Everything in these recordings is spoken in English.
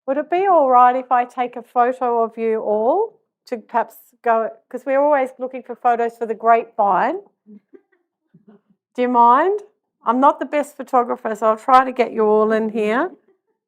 Would it be all right if I take a photo of you all to perhaps go, because we're always looking for photos for the grapevine. Do you mind? I'm not the best photographer, so I'll try to get you all in here.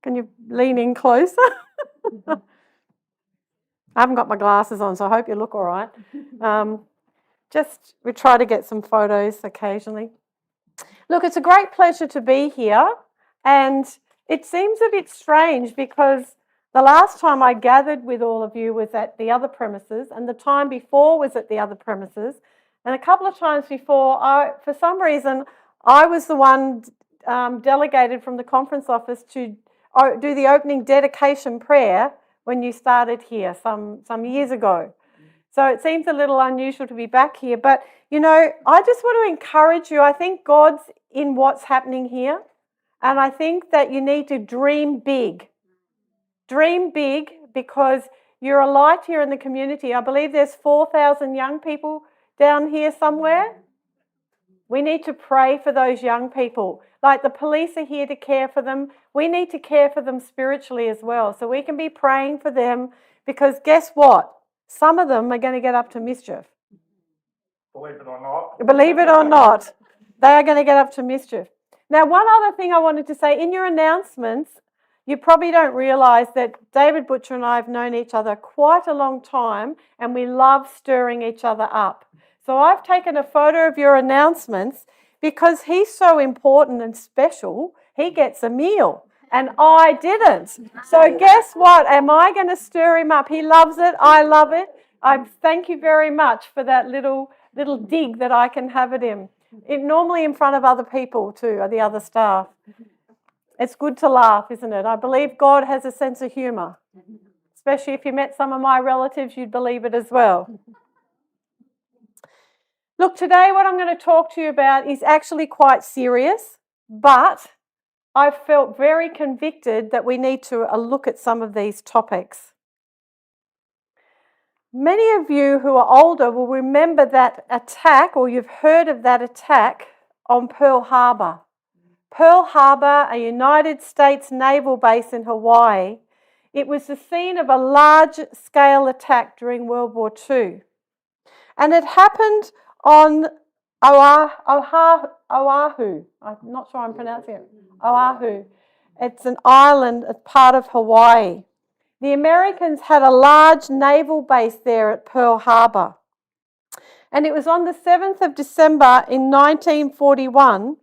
Can you lean in closer? I haven't got my glasses on, so I hope you look all right. We try to get some photos occasionally. Look, it's a great pleasure to be here, and it seems a bit strange because the last time I gathered with all of you was at the other premises, and the time before was at the other premises, and a couple of times before, for some reason, I was the one delegated from the conference office to do the opening dedication prayer when you started here some years ago. So it seems a little unusual to be back here, but you know, I just want to encourage you. I think God's in what's happening here, and I think that you need to dream big. Dream big, because you're a light here in the community. I believe there's 4,000 young people down here somewhere. We need to pray for those young people. Like the police are here to care for them. We need to care for them spiritually as well. So we can be praying for them, because guess what? Some of them are going to get up to mischief. Believe it or not. Believe it or not, they are going to get up to mischief. Now, one other thing I wanted to say, in your announcements, you probably don't realise that David Butcher and I have known each other quite a long time, and we love stirring each other up. So I've taken a photo of your announcements because he's so important and special, he gets a meal. And I didn't. So guess what? Am I going to stir him up? He loves it. I love it. I thank you very much for that little dig that I can have at him. Normally in front of other people too, or the other staff. It's good to laugh, isn't it? I believe God has a sense of humour. Especially if you met some of my relatives, you'd believe it as well. Look, today what I'm going to talk to you about is actually quite serious, but I felt very convicted that we need to look at some of these topics. Many of you who are older will remember that attack, or you've heard of that attack on Pearl Harbor. Pearl Harbor, a United States naval base in Hawaii, it was the scene of a large-scale attack during World War II. And it happened on Oahu. I'm not sure I'm pronouncing it. Oahu. It's an island, a part of Hawaii. The Americans had a large naval base there at Pearl Harbor. And it was on the 7th of December in 1941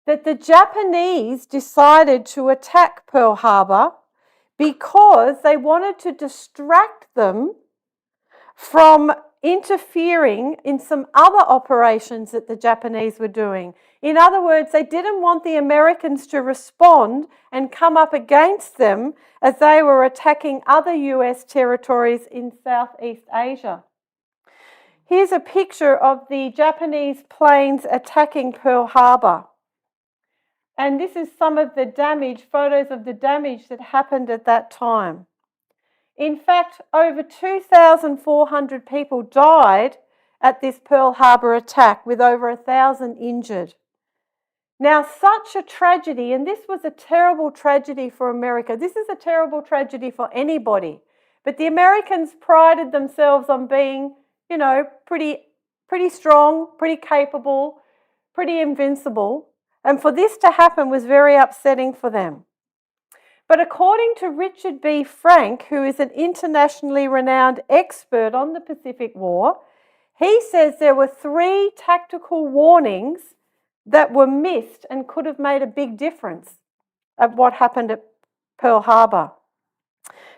that the Japanese decided to attack Pearl Harbor because they wanted to distract them from interfering in some other operations that the Japanese were doing. In other words, they didn't want the Americans to respond and come up against them as they were attacking other US territories in Southeast Asia. Here's a picture of the Japanese planes attacking Pearl Harbor. And this is some of the damage, photos of the damage that happened at that time. In fact, over 2,400 people died at this Pearl Harbor attack, with over 1,000 injured. Now, such a tragedy, and this was a terrible tragedy for America. This is a terrible tragedy for anybody. But the Americans prided themselves on being, you know, pretty strong, pretty capable, pretty invincible. And for this to happen was very upsetting for them. But according to Richard B. Frank, who is an internationally renowned expert on the Pacific War, he says there were 3 tactical warnings that were missed and could have made a big difference of what happened at Pearl Harbor.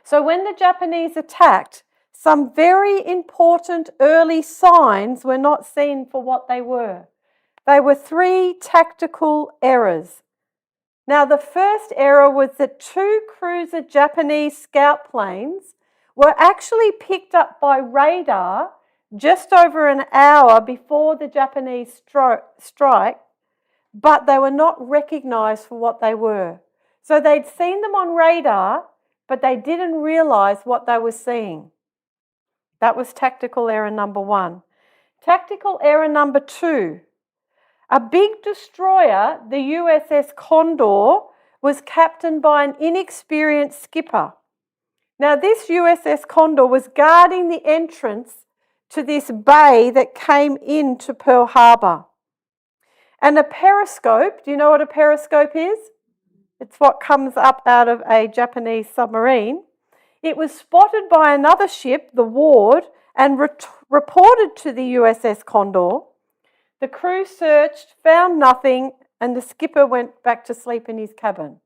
So when the Japanese attacked, some very important early signs were not seen for what they were. They were 3 tactical errors. Now, the first error was that 2 cruiser Japanese scout planes were actually picked up by radar just over an hour before the Japanese strike, but they were not recognised for what they were. So they'd seen them on radar, but they didn't realise what they were seeing. That was tactical error number 1. Tactical error number 2. A big destroyer, the USS Condor, was captained by an inexperienced skipper. Now, this USS Condor was guarding the entrance to this bay that came into Pearl Harbor. And a periscope, do you know what a periscope is? It's what comes up out of a Japanese submarine. It was spotted by another ship, the Ward, and reported to the USS Condor. The crew searched, found nothing, and the skipper went back to sleep in his cabin.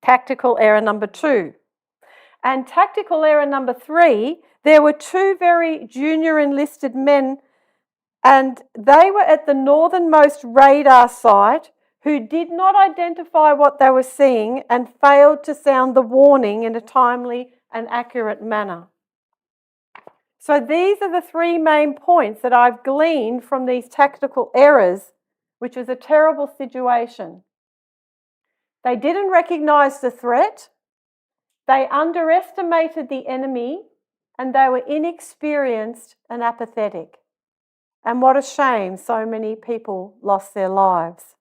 Tactical error number 2. And tactical error number 3, there were 2 very junior enlisted men, and they were at the northernmost radar site who did not identify what they were seeing and failed to sound the warning in a timely and accurate manner. So these are the 3 main points that I've gleaned from these tactical errors, which was a terrible situation. They didn't recognise the threat, they underestimated the enemy, and they were inexperienced and apathetic. And what a shame so many people lost their lives.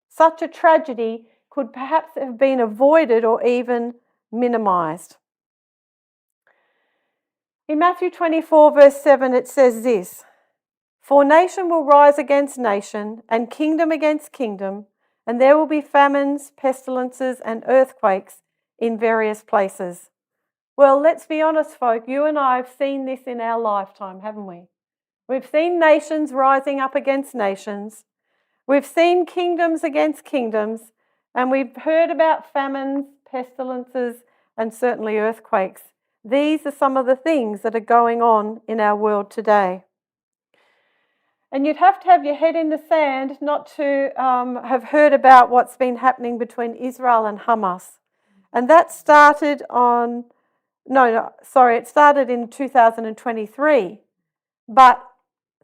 Such a tragedy could perhaps have been avoided or even minimised. In Matthew 24, verse 7, it says this: "For nation will rise against nation, and kingdom against kingdom, and there will be famines, pestilences, and earthquakes in various places." Well, let's be honest, folk, you and I have seen this in our lifetime, haven't we? We've seen nations rising up against nations. We've seen kingdoms against kingdoms, and we've heard about famines, pestilences, and certainly earthquakes. These are some of the things that are going on in our world today. And you'd have to have your head in the sand not to have heard about what's been happening between Israel and Hamas. And that started it started in 2023, but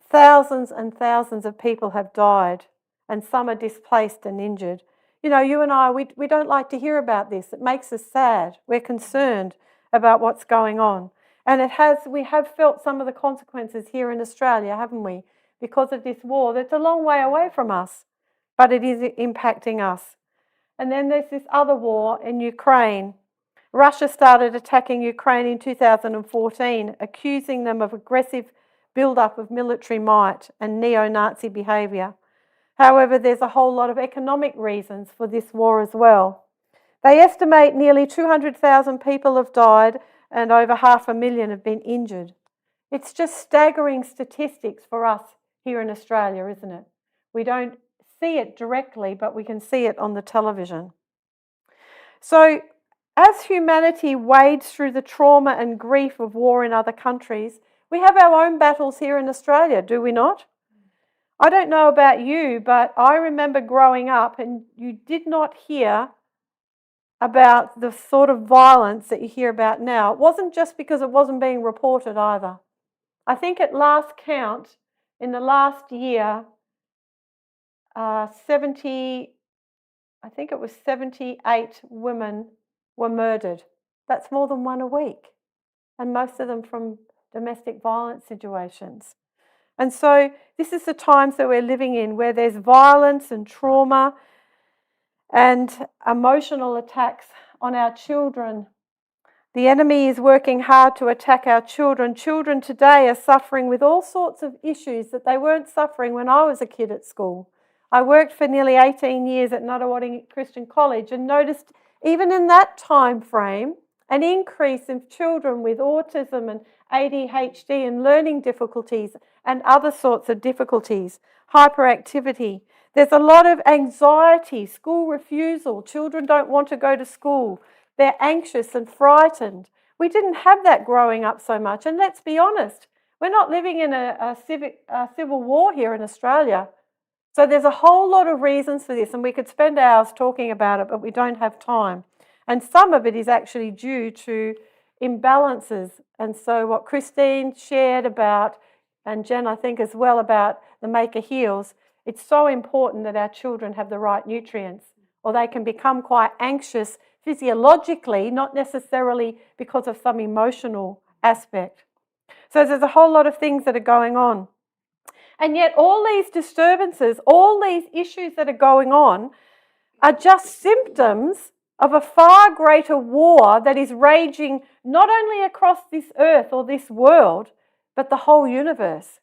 thousands and thousands of people have died, and some are displaced and injured. You know, you and I, we don't like to hear about this. It makes us sad. We're concerned about what's going on. And we have felt some of the consequences here in Australia, haven't we? Because of this war that's a long way away from us, but it is impacting us. And then there's this other war in Ukraine. Russia started attacking Ukraine in 2014, accusing them of aggressive build-up of military might and neo-Nazi behaviour. However, there's a whole lot of economic reasons for this war as well. They estimate nearly 200,000 people have died and over 500,000 have been injured. It's just staggering statistics for us here in Australia, isn't it? We don't see it directly, but we can see it on the television. So, as humanity wades through the trauma and grief of war in other countries, we have our own battles here in Australia, do we not? I don't know about you, but I remember growing up and you did not hear about the sort of violence that you hear about now. It wasn't just because it wasn't being reported either. I think at last count, in the last year, 78 women were murdered. That's more than one a week, and most of them from domestic violence situations. And so this is the times that we're living in, where there's violence and trauma and emotional attacks on our children. The enemy is working hard to attack our children. Children today are suffering with all sorts of issues that they weren't suffering when I was a kid at school. I worked for nearly 18 years at Nunawading Christian College and noticed even in that time frame an increase in children with autism and ADHD and learning difficulties and other sorts of difficulties, hyperactivity. There's a lot of anxiety, school refusal. Children don't want to go to school. They're anxious and frightened. We didn't have that growing up so much. And let's be honest, we're not living in a civil war here in Australia. So there's a whole lot of reasons for this, and we could spend hours talking about it, but we don't have time. And some of it is actually due to imbalances. And so what Christine shared about, and Jen I think as well, about the Maker Heals, it's so important that our children have the right nutrients, or they can become quite anxious physiologically, not necessarily because of some emotional aspect. So there's a whole lot of things that are going on. And yet all these disturbances, all these issues that are going on, are just symptoms of a far greater war that is raging not only across this earth or this world, but the whole universe.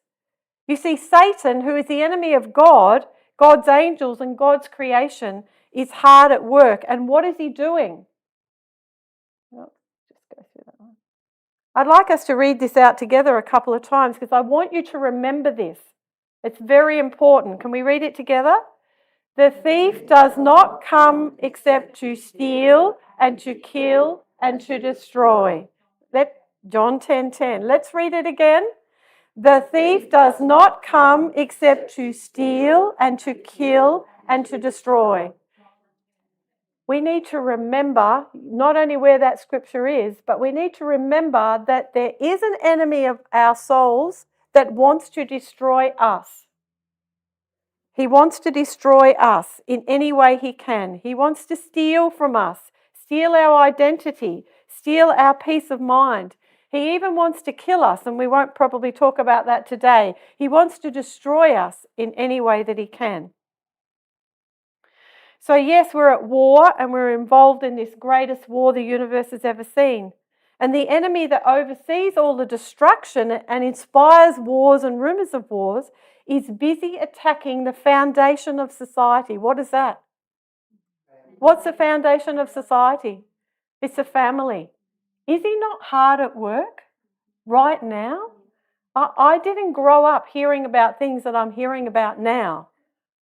You see, Satan, who is the enemy of God, God's angels and God's creation, is hard at work. And what is he doing? Just go through that one. I'd like us to read this out together a couple of times because I want you to remember this. It's very important. Can we read it together? The thief does not come except to steal and to kill and to destroy. John 10:10. Let's read it again. The thief does not come except to steal and to kill and to destroy. We need to remember not only where that scripture is, but we need to remember that there is an enemy of our souls that wants to destroy us. He wants to destroy us in any way he can. He wants to steal from us, steal our identity, steal our peace of mind. He even wants to kill us, and we won't probably talk about that today. He wants to destroy us in any way that he can. So yes, we're at war and we're involved in this greatest war the universe has ever seen. And the enemy that oversees all the destruction and inspires wars and rumors of wars is busy attacking the foundation of society. What is that? What's the foundation of society? It's a family. Is he not hard at work right now? I didn't grow up hearing about things that I'm hearing about now.